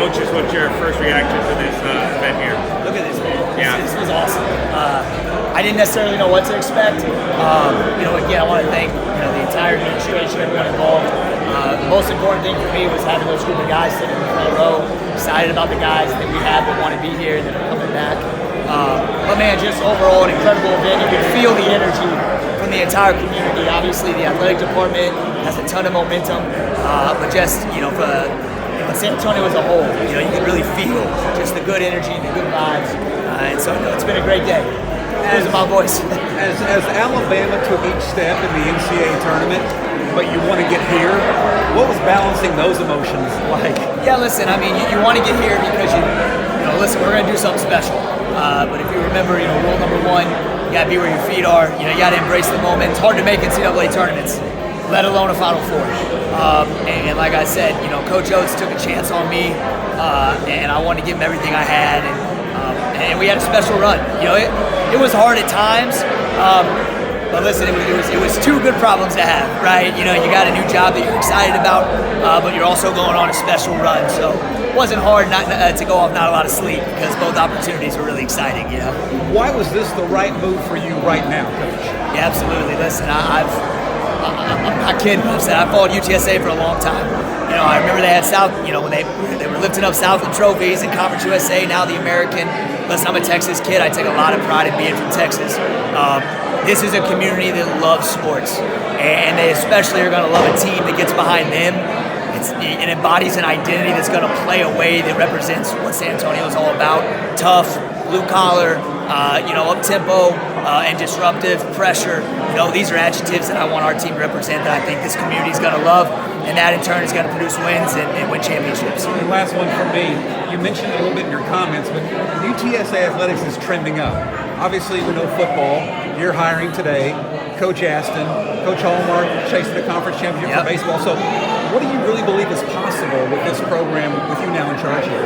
coaches, what's your first reaction to this event here? Look at this, man. Yeah. This was awesome. I didn't necessarily know what to expect. Again, I want to thank the entire administration, everyone involved. The most important thing for me was having those group of guys sitting in the front row, excited about the guys that we have that want to be here and that are coming back. But man, just overall an incredible event. You could feel the energy from the entire community. Obviously, the athletic department has a ton of momentum, but just for San Antonio as a whole, you can really feel just the good energy, the good vibes, and so it's been a great day. Losing my voice. As Alabama took each step in the NCAA tournament, but you want to get here, what was balancing those emotions like? Yeah, listen, I mean, you want to get here because listen, we're going to do something special. But if you remember, rule number one, you got to be where your feet are. You got to embrace the moment. It's hard to make NCAA tournaments, let alone a Final Four. And like I said, Coach Oates took a chance on me, and I wanted to give him everything I had. And we had a special run. It was hard at times, but listen, it was two good problems to have, right? You got a new job that you're excited about, but you're also going on a special run. So it wasn't hard not to go off not a lot of sleep because both opportunities were really exciting. Why was this the right move for you right now, Coach? Yeah, absolutely. Listen, I'm not kidding. I followed UTSA for a long time. I remember they had South, when they were lifting up Southland trophies in Conference USA, now the American. Listen, I'm a Texas kid. I take a lot of pride in being from Texas. This is a community that loves sports, and they especially are going to love a team that gets behind them. It embodies an identity that's going to play a way that represents what San Antonio is all about. Tough, blue collar, up-tempo, and disruptive, pressure. These are adjectives that I want our team to represent that I think this community is going to love, and that in turn is going to produce wins and win championships. And last one from me. You mentioned a little bit in your comments, but UTSA athletics is trending up. Obviously, we know football. You're hiring today. Coach Aston, Coach Hallmark chasing the conference championship for baseball. So what do you really believe is possible with this program with you now in charge here?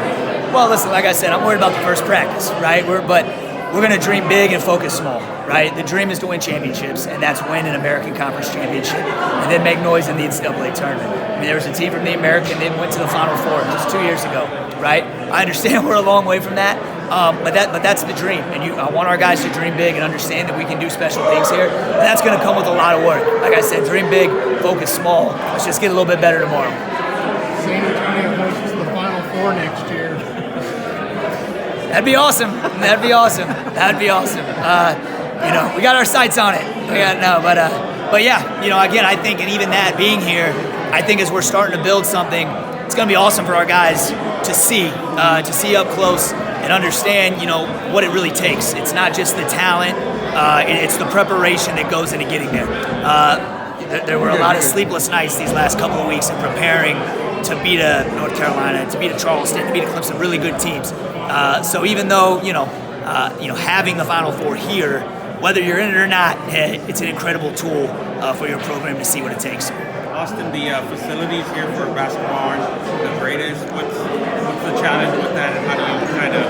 Well, listen, like I said, I'm worried about the first practice, right? We're going to dream big and focus small, right? The dream is to win championships, and that's win an American Conference championship, and then make noise in the NCAA tournament. I mean, there was a team from the American that went to the Final Four just 2 years ago, right? I understand we're a long way from that, but that's the dream, and I want our guys to dream big and understand that we can do special things here, and that's going to come with a lot of work. Like I said, dream big, focus small. Let's just get a little bit better tomorrow. San Antonio hosts the Final Four next year. That'd be awesome. That'd be awesome. We got our sights on it. But yeah, again, I think, and even that being here, I think as we're starting to build something, it's going to be awesome for our guys to see up close and understand, what it really takes. It's not just the talent; it's the preparation that goes into getting there. There were a lot of sleepless nights these last couple of weeks in preparing to beat a North Carolina, to beat a Charleston, to beat a Clemson, really good teams. So even though having the Final Four here, whether you're in it or not, it's an incredible tool for your program to see what it takes. Austin, the facilities here for basketball aren't the greatest. What's the challenge with that, and how do you kind of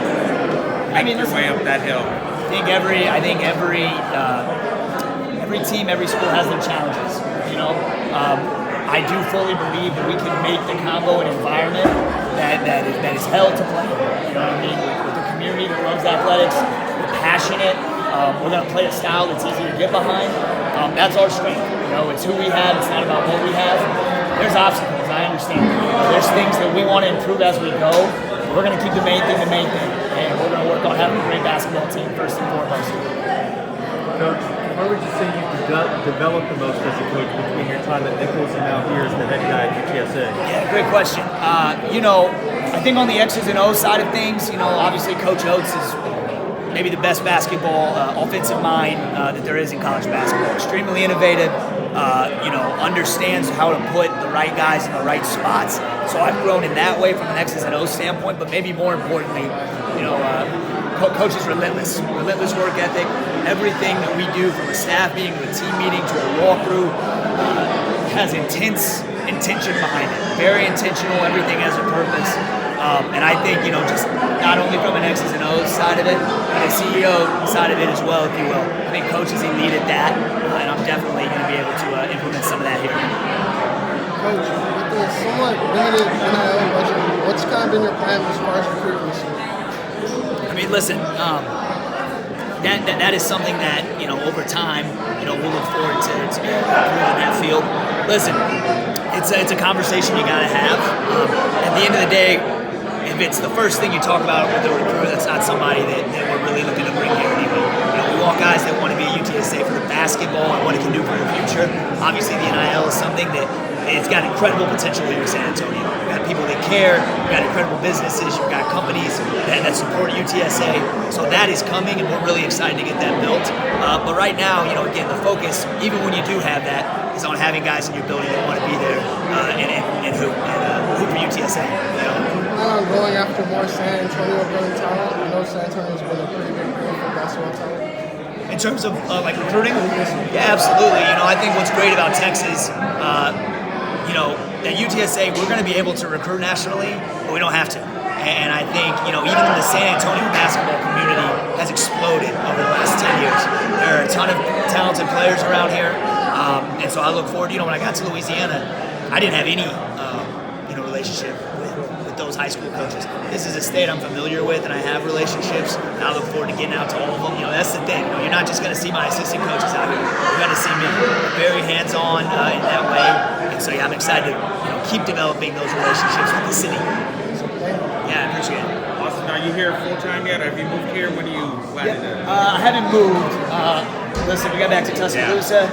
make your way up that hill? I think every team, every school has their challenges. I do fully believe that we can make the combo an environment that is hell to play. You know what I mean? With the community that loves athletics, we're passionate. We're going to play a style that's easy to get behind. That's our strength. It's who we have. It's not about what we have. There's obstacles. I understand. There's things that we want to improve as we go. We're going to keep the main thing, and we're going to work on having a great basketball team first and foremost. Coach, where would you say you developed the most as a coach between your time at Nichols and now here as the head guy at UTSA? Yeah, great question. I think on the X's and O's side of things, obviously Coach Oates is maybe the best basketball offensive mind that there is in college basketball. Extremely innovative, understands how to put the right guys in the right spots. So I've grown in that way from an X's and O's standpoint, but maybe more importantly, Coach is relentless work ethic. Everything that we do, from a staff meeting to a team meeting to a walkthrough, has intention behind it. Very intentional. Everything has a purpose. And I think, just not only from an X's and O's side of it, but a CEO side of it as well, if you will. I think Coach is elite at that, and I'm definitely going to be able to implement some of that here. Coach, with the somewhat limited NIL budget What's kind of been your plan as far as recruiting this year? I mean, listen, that is something that, over time, we'll look forward to be able to improve in that field. Listen, it's a conversation you got to have. At the end of the day, if it's the first thing you talk about with the recruit, that's not somebody that we're really looking to bring here anyway. We want guys that want to be at UTSA for the basketball and what it can do for the future. Obviously, the NIL is something that it's got incredible potential here in San Antonio. You've got people that care, you've got incredible businesses, you've got companies that support UTSA. So that is coming, and we're really excited to get that built. But right now, again, the focus, even when you do have that, is on having guys in your building that want to be there and hoop for UTSA. Plan on going after more San Antonio grown talent? I know San Antonio's been a pretty big deal for basketball talent. In terms of like recruiting? Yeah, absolutely. I think what's great about Texas, at UTSA, we're going to be able to recruit nationally, but we don't have to. And I think, even the San Antonio basketball community has exploded over the last 10 years. There are a ton of talented players around here. And so I look forward, when I got to Louisiana, I didn't have any, relationship with those high school coaches. This is a state I'm familiar with, and I have relationships, and I look forward to getting out to all of them. That's the thing. You're not just going to see my assistant coaches out here. You're going to see me very hands-on in that way. And so, I'm excited to keep developing those relationships with the city. Yeah, I appreciate it. Austin, are you here full-time yet? Have you moved here? When are you planning to? I haven't moved. Listen, we got back to Tuscaloosa,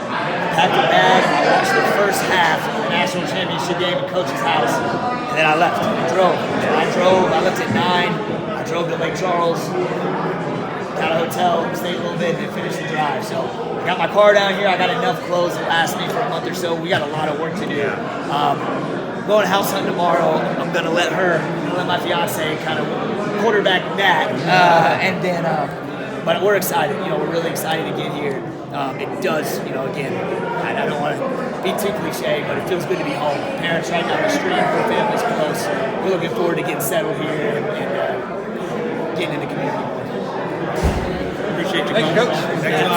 packed a bag, I watched the first half of the national championship game at Coach's house, and then I left. I left at 9, I drove to Lake Charles, got a hotel, stayed a little bit, and then finished the drive. So I got my car down here, I got enough clothes to last me for a month or so. We got a lot of work to do. I'm going house hunting tomorrow. I'm going to let my fiance kind of quarterback that, and then but we're excited. We're really excited to get here. It does, again, I don't want to be too cliche, but it feels good to be home. Parents right down the street, our family's close. We're looking forward to getting settled here and getting in the community. Appreciate you, Thank you, Coach. Thanks a lot.